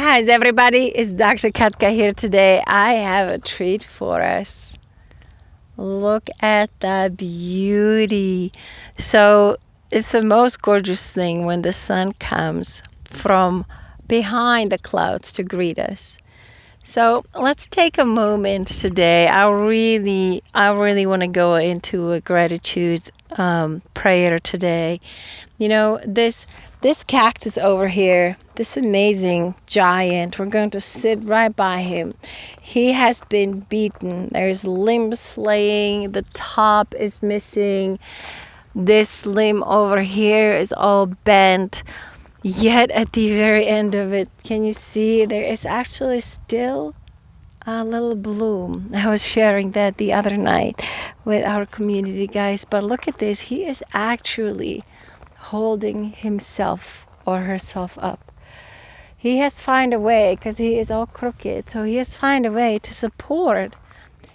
Hi, everybody. It's Dr. Katka here today. I have a treat for us. Look at the beauty. So it's the most gorgeous thing when the sun comes from behind the clouds to greet us. So let's take a moment today. I really want to go into a gratitude prayer today. You know, this cactus over here, this amazing giant, we're going to sit right by him. He has been beaten. There's limbs laying, the top is missing. This limb over here is all bent. Yet at the very end of it, can you see there is actually still a little bloom. I was sharing that the other night with our community guys. But look at this. He is actually holding himself or herself up. He has found a way, because he is all crooked, so he has found a way to support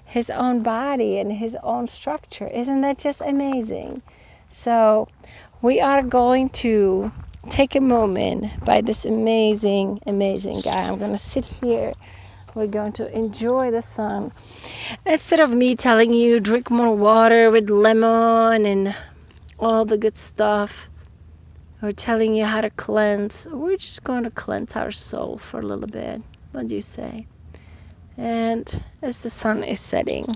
his own body and his own structure. Isn't that just amazing? So we are going to take a moment by this amazing guy. I'm going to sit here. We're going to enjoy the sun. Instead of me telling you drink more water with lemon and all the good stuff, or telling you how to cleanse, we're just going to cleanse our soul for a little bit. What do you say? And as the sun is setting,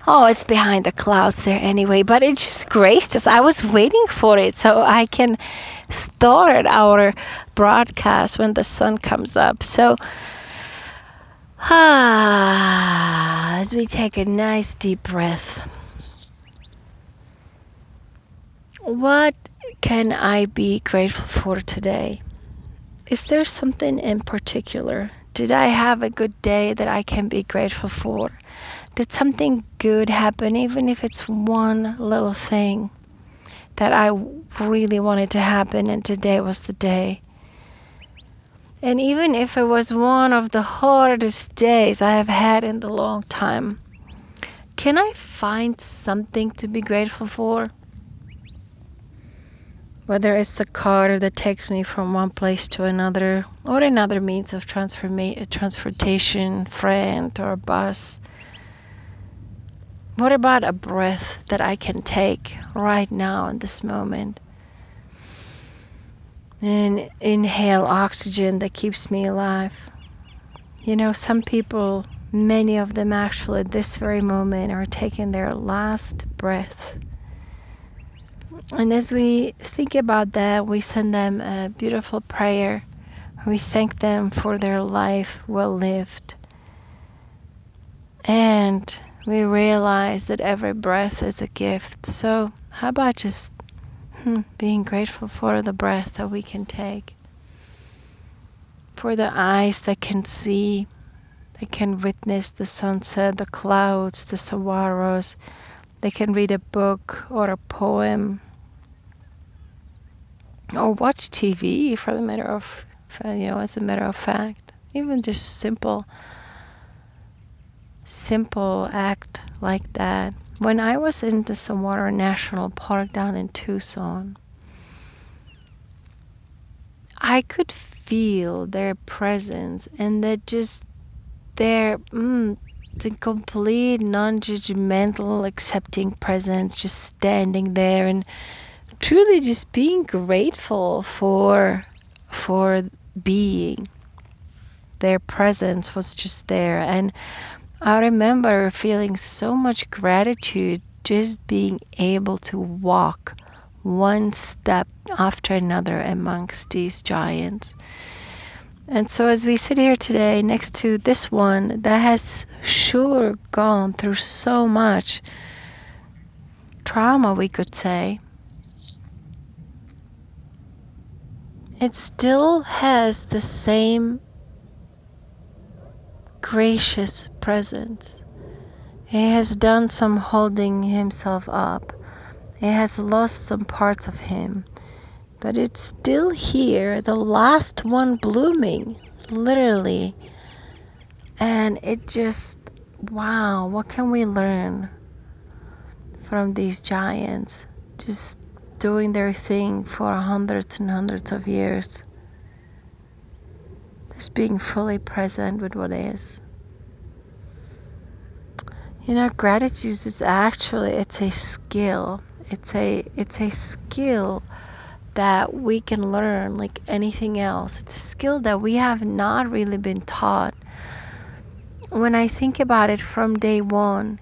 oh, it's behind the clouds there anyway, but it just graced us. I was waiting for it so I can start our broadcast when the sun comes up. So as we take a nice deep breath, what can I be grateful for today? Is there something in particular? Did I have a good day that I can be grateful for? Did something good happen, even if it's one little thing that I really wanted to happen, and today was the day? And even if it was one of the hardest days I have had in a long time, can I find something to be grateful for? Whether it's the car that takes me from one place to another, or another means of transportation, friend, or a bus. What about a breath that I can take right now in this moment? And inhale oxygen that keeps me alive. You know, some people, many of them actually at this very moment, are taking their last breath. And as we think about that, we send them a beautiful prayer. We thank them for their life well lived. And we realize that every breath is a gift. So how about just being grateful for the breath that we can take? For the eyes that can see, that can witness the sunset, the clouds, the saguaros. They can read a book or a poem, or watch TV as a matter of fact. Even just simple act like that. When I was in the Saguaro National Park down in Tucson, I could feel their presence, and that just their the complete non-judgmental, accepting presence, just standing there and truly just being grateful for being. Their presence was just there, and I remember feeling so much gratitude just being able to walk one step after another amongst these giants. And so as we sit here today next to this one that has sure gone through so much trauma, we could say, it still has the same gracious presence. He has done some holding himself up. He has lost some parts of him. But it's still here, the last one blooming, literally. And it just, wow, what can we learn from these giants? Just doing their thing for hundreds and hundreds of years. Just being fully present with what is. Gratitude is actually, it's a skill. It's a skill that we can learn like anything else. It's a skill that we have not really been taught. When I think about it from day one,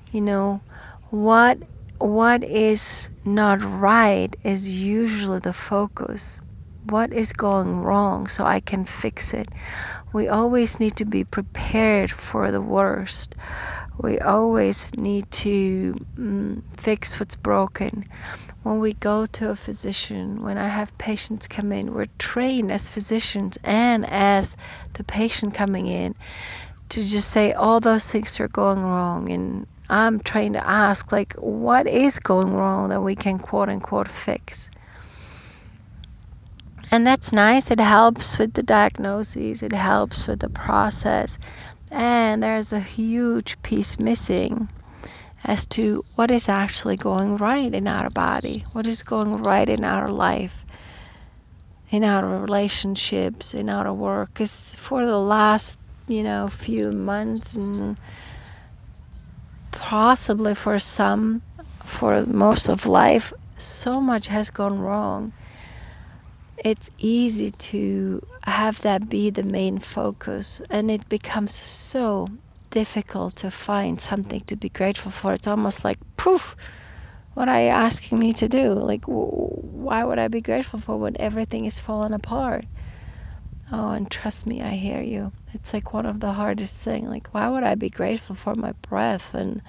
what is not right is usually the focus. What is going wrong so I can fix it? We always need to be prepared for the worst. We always need to fix what's broken. When we go to a physician, when I have patients come in, we're trained as physicians and as the patient coming in to just say all those things are going wrong. And I'm trained to ask, like, what is going wrong that we can quote unquote fix? And that's nice. It helps with the diagnosis. It helps with the process. And there's a huge piece missing as to what is actually going right in our body, what is going right in our life, in our relationships, in our work. Because for the last, few months, and possibly for some, for most of life, so much has gone wrong. It's easy to have that be the main focus, and it becomes so difficult to find something to be grateful for. It's almost like, poof, what are you asking me to do? Like, why would I be grateful for when everything is falling apart? Oh, and trust me, I hear you. It's like one of the hardest things. Like, why would I be grateful for my breath and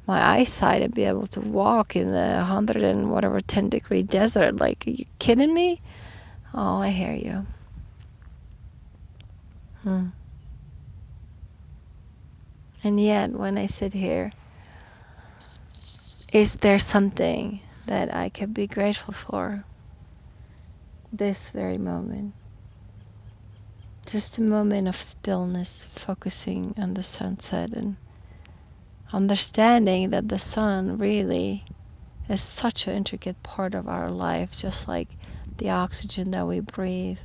my eyesight and be able to walk in the 100 and whatever 10-degree desert? Like, are you kidding me? Oh, I hear you. And yet, when I sit here, is there something that I could be grateful for this very moment? Just a moment of stillness, focusing on the sunset and understanding that the sun really is such an intricate part of our life, just like the oxygen that we breathe,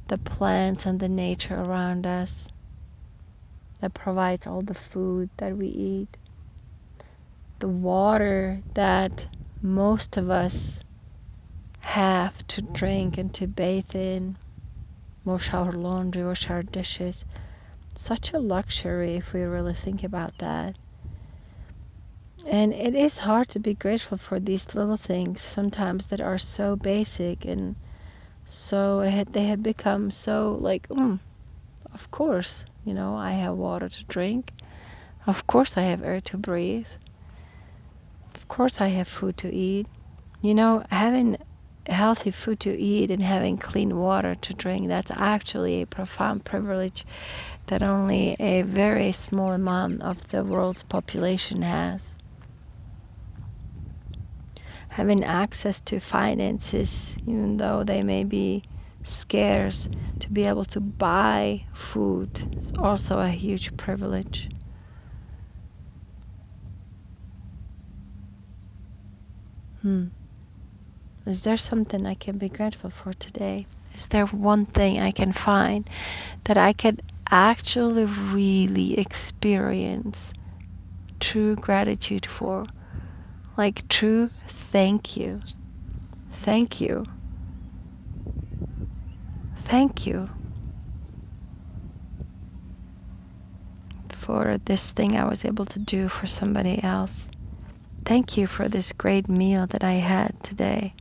the plants and the nature around us that provides all the food that we eat, the water that most of us have to drink and to bathe in, wash our laundry, wash our dishes. Such a luxury if we really think about that. And it is hard to be grateful for these little things sometimes that are so basic, and so they have become so like, of course, I have water to drink. Of course I have air to breathe. Of course I have food to eat. Having healthy food to eat and having clean water to drink, that's actually a profound privilege that only a very small amount of the world's population has. Having access to finances, even though they may be scarce, to be able to buy food is also a huge privilege. Is there something I can be grateful for today? Is there one thing I can find that I could actually really experience true gratitude for? Like true thank you. Thank you. Thank you for this thing I was able to do for somebody else. Thank you for this great meal that I had today.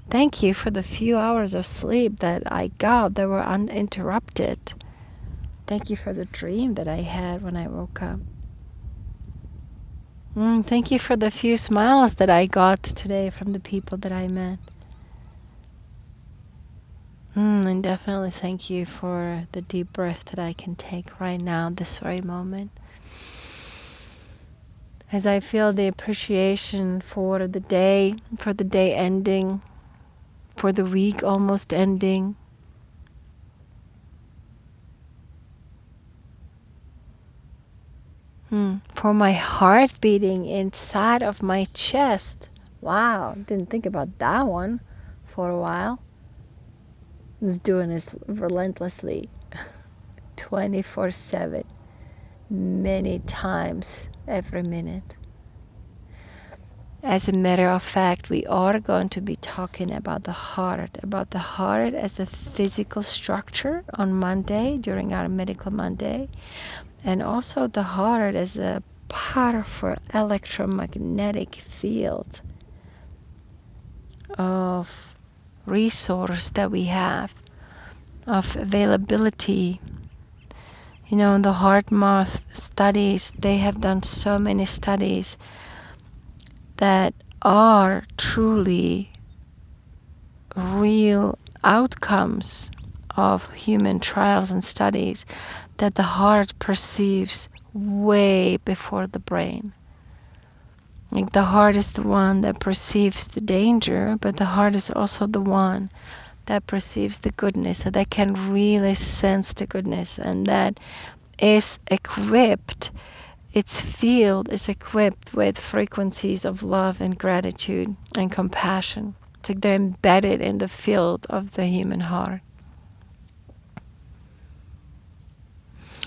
Thank you for the few hours of sleep that I got that were uninterrupted. Thank you for the dream that I had when I woke up. Thank you for the few smiles that I got today from the people that I met. And definitely thank you for the deep breath that I can take right now, this very moment. As I feel the appreciation for the day ending, for the week almost ending. For my heart beating inside of my chest. Wow, didn't think about that one for a while. It's doing this relentlessly, 24/7, many times every minute. As a matter of fact, we are going to be talking about the heart as the physical structure on Monday during our Medical Monday, and also the heart as a powerful electromagnetic field of resource that we have, of availability. In the heart math studies, they have done so many studies that are truly real outcomes of human trials and studies that the heart perceives way before the brain. Like the heart is the one that perceives the danger, but the heart is also the one that perceives the goodness, so that can really sense the goodness, and that is equipped. Its field is equipped with frequencies of love and gratitude and compassion. It's like they're embedded in the field of the human heart.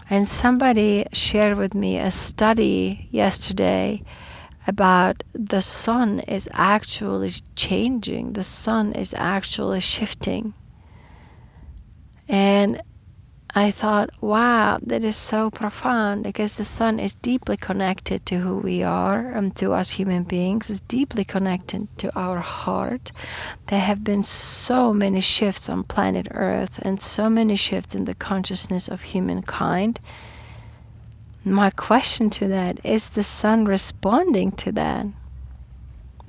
And somebody shared with me a study yesterday about the sun is actually changing. The sun is actually shifting. And I thought, wow, that is so profound, because the sun is deeply connected to who we are and to us human beings. It's deeply connected to our heart. There have been so many shifts on planet Earth and so many shifts in the consciousness of humankind. My question to that, is the sun responding to that?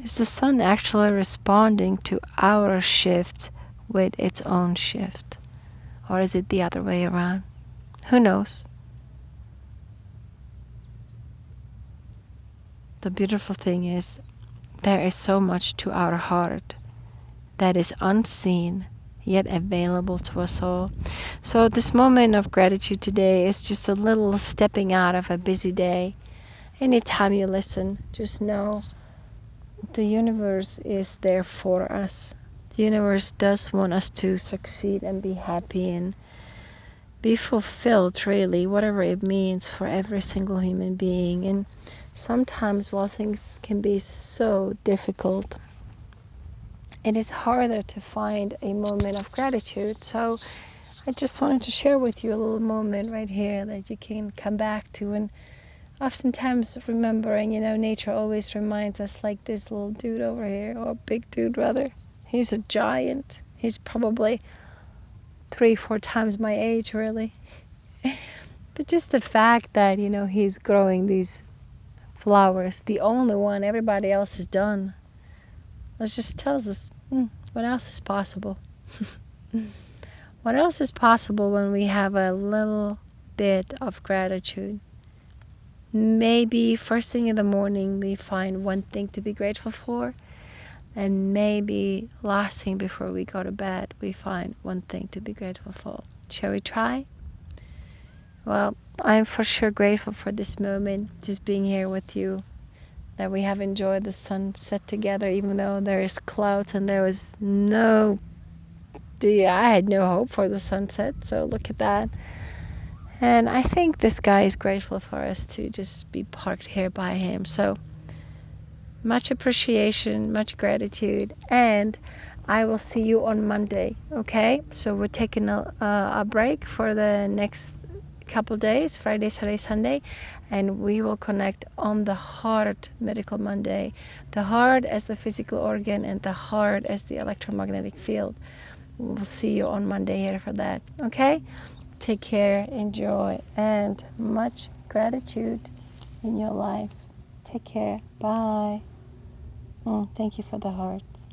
Is the sun actually responding to our shifts with its own shift? Or is it the other way around? Who knows? The beautiful thing is, there is so much to our heart that is unseen, yet available to us all. So this moment of gratitude today is just a little stepping out of a busy day. Anytime you listen, just know the universe is there for us. The universe does want us to succeed and be happy and be fulfilled, really, whatever it means for every single human being. And sometimes, while things can be so difficult, it is harder to find a moment of gratitude. So I just wanted to share with you a little moment right here that you can come back to. And oftentimes remembering, nature always reminds us, like this little dude over here, or big dude rather. He's a giant. He's probably 3-4 times my age, really. But just the fact that, he's growing these flowers, the only one everybody else has done, it just tells us, what else is possible? What else is possible when we have a little bit of gratitude? Maybe first thing in the morning we find one thing to be grateful for, and maybe last thing before we go to bed we find one thing to be grateful for. Shall we try? Well, I'm for sure grateful for this moment, just being here with you, that we have enjoyed the sunset together, even though there is clouds and there was I had no hope for the sunset, so look at that. And I think this guy is grateful for us to just be parked here by him. So much appreciation, much gratitude, and I will see you on Monday, okay? So we're taking a break for the next couple days, Friday, Saturday, Sunday, and we will connect on the heart Medical Monday. The heart as the physical organ and the heart as the electromagnetic field. We'll see you on Monday here for that, okay? Take care, enjoy, and much gratitude in your life. Take care. Bye. Thank you for the hearts.